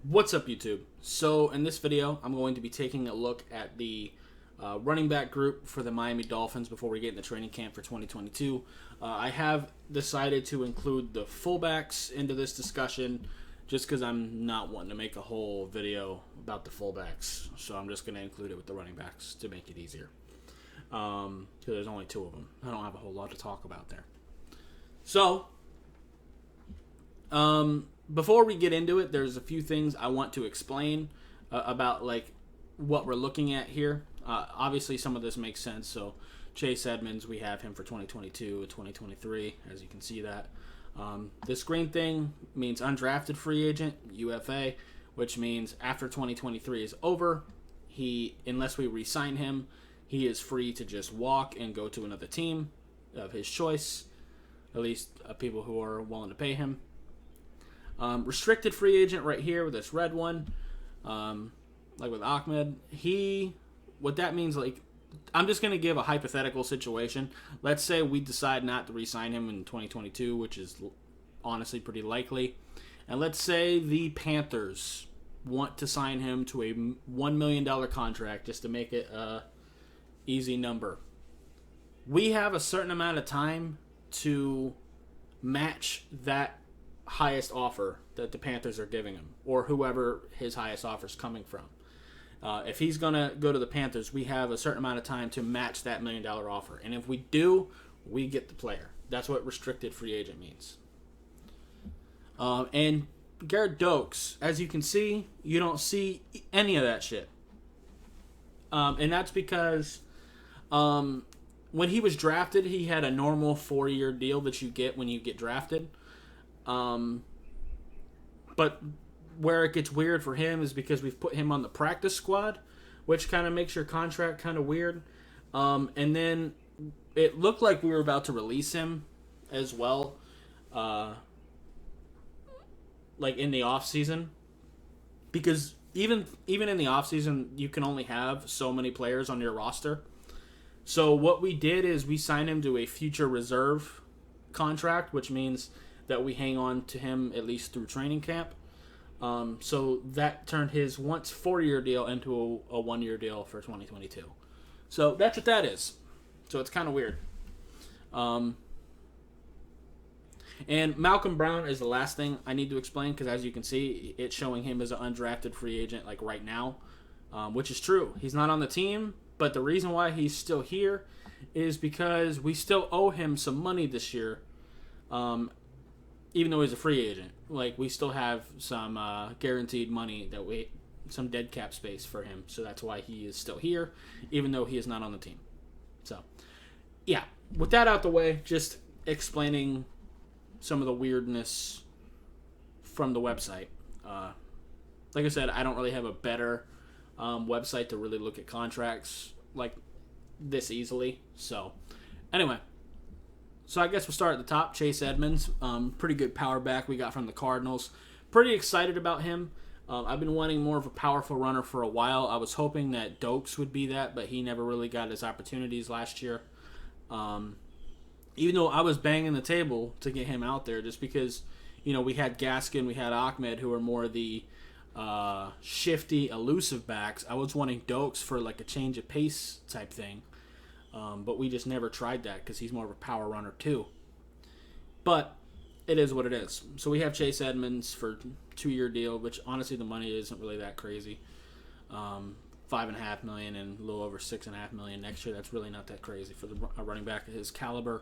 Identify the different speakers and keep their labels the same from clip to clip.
Speaker 1: What's up, YouTube? So in this video, I'm going to be taking a look at the running back group for the Miami Dolphins before we get in the training camp for 2022. I have decided to include the fullbacks into this discussion just because I'm not wanting to make a whole video about the fullbacks. So I'm just going to include it with the running backs to make it easier. Because there's only two of them. I don't have a whole lot to talk about there. So, before we get into it, there's a few things I want to explain about like what we're looking at here. Obviously, some of this makes sense. So, Chase Edmonds, we have him for 2022 and 2023, as you can see that. This green thing means undrafted free agent, UFA, which means after 2023 is over, unless we re-sign him, he is free to just walk and go to another team of his choice, at least people who are willing to pay him. Restricted free agent right here with this red one, like with Ahmed. What that means, like, I'm just going to give a hypothetical situation. Let's say we decide not to re-sign him in 2022, which is honestly pretty likely. And let's say the Panthers want to sign him to a $1 million contract just to make it a easy number. We have a certain amount of time to match that highest offer that the Panthers are giving him, or whoever his highest offer is coming from. If he's going to go to the Panthers, we have a certain amount of time to match that $1 million offer. And if we do, we get the player. That's what restricted free agent means. And Garrett Dokes, as you can see, you don't see any of that shit. And that's because when he was drafted, he had a normal 4-year deal that you get when you get drafted. But where it gets weird for him is because we've put him on the practice squad, which kind of makes your contract kind of weird. And then it looked like we were about to release him as well, like in the offseason. Because even in the offseason, you can only have so many players on your roster. So what we did is we signed him to a future reserve contract, which means that we hang on to him at least through training camp. So that turned his once 4-year deal into a 1-year deal for 2022. So that's what that is. So it's kind of weird. And Malcolm Brown is the last thing I need to explain, because as you can see, it's showing him as an undrafted free agent like right now, which is true. He's not on the team, but the reason why he's still here is because we still owe him some money this year. Even though he's a free agent, like we still have some guaranteed money some dead cap space for him. So that's why he is still here, even though he is not on the team. So, yeah, with that out the way, just explaining some of the weirdness from the website. Like I said, I don't really have a better website to really look at contracts like this easily. So, anyway. So I guess we'll start at the top. Chase Edmonds, pretty good power back we got from the Cardinals. Pretty excited about him. I've been wanting more of a powerful runner for a while. I was hoping that Dokes would be that, but he never really got his opportunities last year. Even though I was banging the table to get him out there, just because, we had Gaskin, we had Ahmed, who are more the shifty, elusive backs. I was wanting Dokes for like a change of pace type thing. But we just never tried that because he's more of a power runner too. But it is what it is. So we have Chase Edmonds for a 2-year deal, which honestly the money isn't really that crazy. $5.5 million and a little over $6.5 million next year. That's really not that crazy for a running back of his caliber.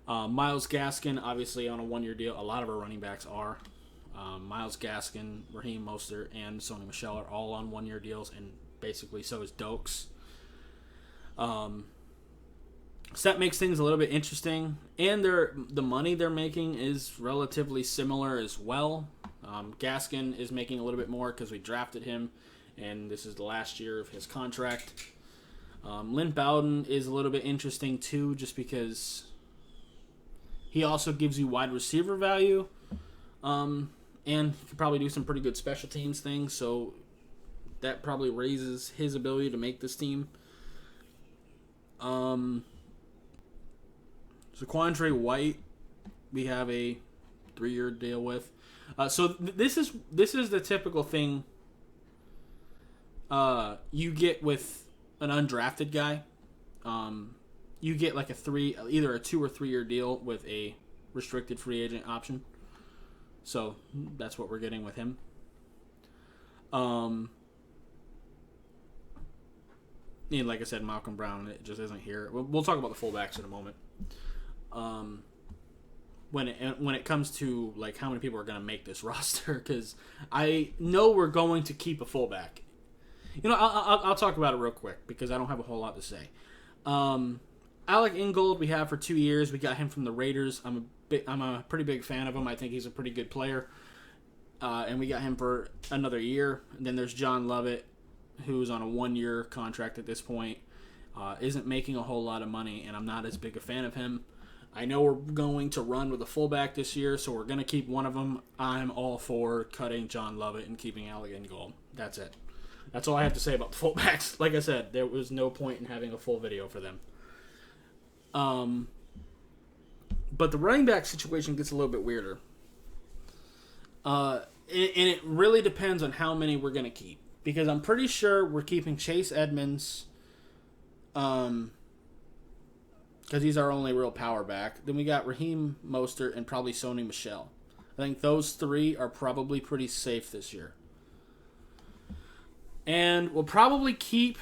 Speaker 1: Myles Gaskin, obviously on a 1-year deal. A lot of our running backs are. Myles Gaskin, Raheem Mostert, and Sony Michel are all on 1-year deals, and basically so is Dokes. So that makes things a little bit interesting, and the money they're making is relatively similar as well. Gaskin is making a little bit more because we drafted him, and this is the last year of his contract. Lynn Bowden is a little bit interesting too, just because he also gives you wide receiver value, and could probably do some pretty good special teams things, so that probably raises his ability to make this team. Zaquandre White, we have a 3-year deal with. This is the typical thing you get with an undrafted guy. You get like either a 2 or 3 year deal with a restricted free agent option. So that's what we're getting with him. And like I said, Malcolm Brown, it just isn't here. We'll talk about the fullbacks in a moment. When it comes to like how many people are going to make this roster, because I know we're going to keep a fullback. I'll talk about it real quick because I don't have a whole lot to say. Alec Ingold we have for 2 years. We got him from the Raiders. I'm a pretty big fan of him. I think he's a pretty good player. And we got him for another year. And then there's John Lovett, who's on a 1-year contract at this point. Isn't making a whole lot of money, and I'm not as big a fan of him. I know we're going to run with a fullback this year, so we're going to keep one of them. I'm all for cutting John Lovett and keeping Alec Ingold. That's it. That's all I have to say about the fullbacks. Like I said, there was no point in having a full video for them. But the running back situation gets a little bit weirder. And it really depends on how many we're going to keep. Because I'm pretty sure we're keeping Chase Edmonds, because he's our only real power back. Then we got Raheem Mostert and probably Sony Michel. I think those 3 are probably pretty safe this year. And we'll probably keep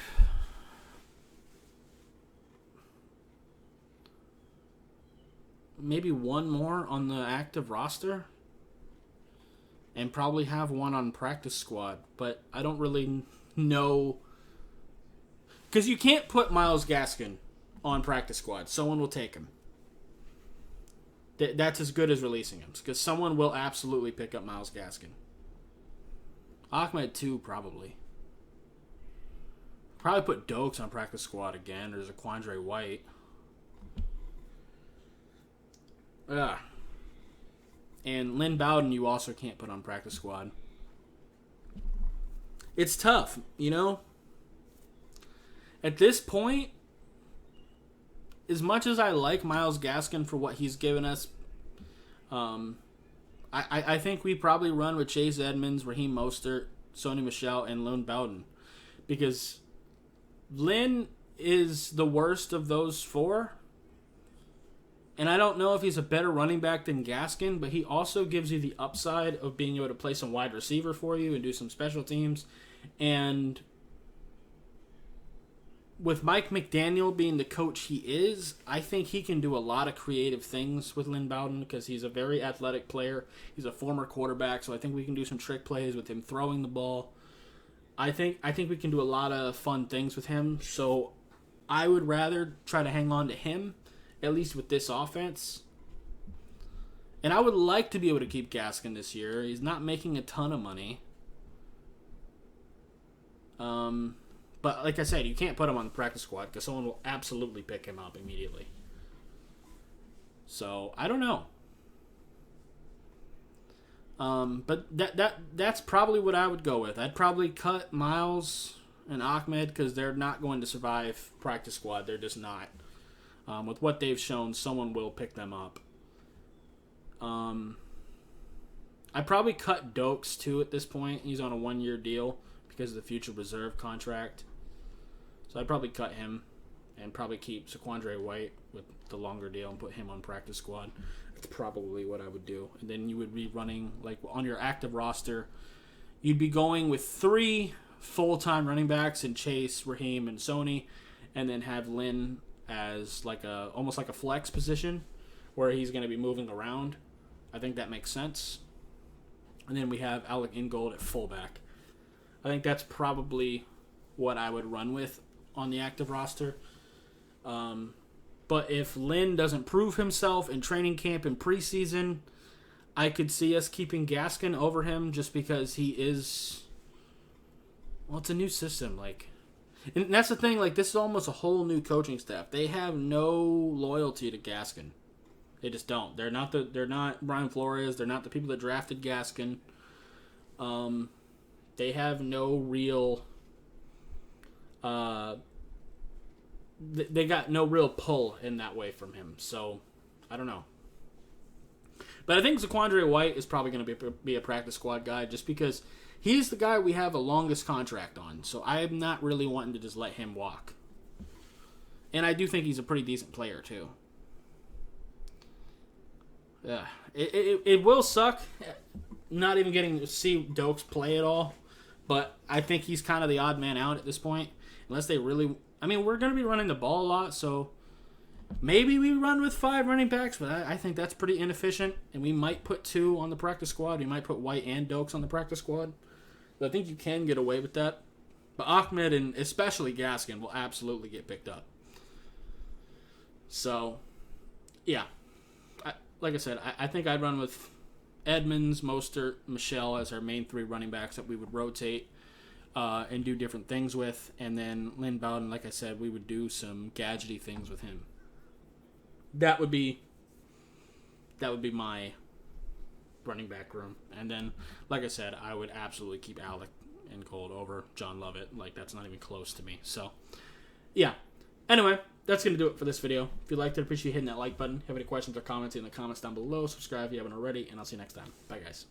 Speaker 1: maybe one more on the active roster. And probably have one on practice squad. But I don't really know. Because you can't put Myles Gaskin on practice squad. Someone will take him. That's as good as releasing him. Because someone will absolutely pick up Myles Gaskin. Ahmed too, probably. Probably put Dokes on practice squad again. There's a Quandre White. And Lynn Bowden you also can't put on practice squad. It's tough, At this point, as much as I like Myles Gaskin for what he's given us, I think we probably run with Chase Edmonds, Raheem Mostert, Sony Michel, and Lynn Bowden. Because Lynn is the worst of those 4. And I don't know if he's a better running back than Gaskin, but he also gives you the upside of being able to play some wide receiver for you and do some special teams. And with Mike McDaniel being the coach he is, I think he can do a lot of creative things with Lynn Bowden because he's a very athletic player. He's a former quarterback, so I think we can do some trick plays with him throwing the ball. I think we can do a lot of fun things with him. So I would rather try to hang on to him, at least with this offense. And I would like to be able to keep Gaskin this year. He's not making a ton of money. But like I said, you can't put him on the practice squad because someone will absolutely pick him up immediately. So, I don't know. But that's probably what I would go with. I'd probably cut Myles and Ahmed because they're not going to survive practice squad. They're just not. With what they've shown, someone will pick them up. I probably cut Dokes too at this point. He's on a 1-year deal because of the future reserve contract. So I'd probably cut him and probably keep Saquandre White with the longer deal and put him on practice squad. That's probably what I would do. And then you would be running, like on your active roster, you'd be going with 3 full-time running backs in Chase, Raheem, and Sony, and then have Lynn as like almost like a flex position where he's going to be moving around. I think that makes sense. And then we have Alec Ingold at fullback. I think that's probably what I would run with on the active roster. But if Lynn doesn't prove himself in training camp and preseason, I could see us keeping Gaskin over him just because he is... Well, it's a new system. And that's the thing. This is almost a whole new coaching staff. They have no loyalty to Gaskin. They just don't. They're not Brian Flores. They're not the people that drafted Gaskin. They have no real... they got no real pull in that way from him. So, I don't know. But I think Zaquandre White is probably going to be a practice squad guy just because he's the guy we have the longest contract on. So I'm not really wanting to just let him walk. And I do think he's a pretty decent player, too. Yeah, it will suck not even getting to see Dokes play at all. But I think he's kind of the odd man out at this point. Unless they really... I mean, we're going to be running the ball a lot, so maybe we run with 5 running backs, but I think that's pretty inefficient. And we might put 2 on the practice squad. We might put White and Dokes on the practice squad. But I think you can get away with that. But Ahmed and especially Gaskin will absolutely get picked up. So, yeah. Like I said, I think I'd run with Edmonds, Mostert, Michelle as our main 3 running backs that we would rotate and do different things with. And then Lynn Bowden, like I said, we would do some gadgety things with him. That would be my running back room. And then, like I said, I would absolutely keep Alec and Colt over John Lovett. Like, that's not even close to me. So, yeah. Anyway, that's going to do it for this video. If you liked it, appreciate hitting that like button. Have any questions or comments in the comments down below. Subscribe if you haven't already, and I'll see you next time. Bye, guys.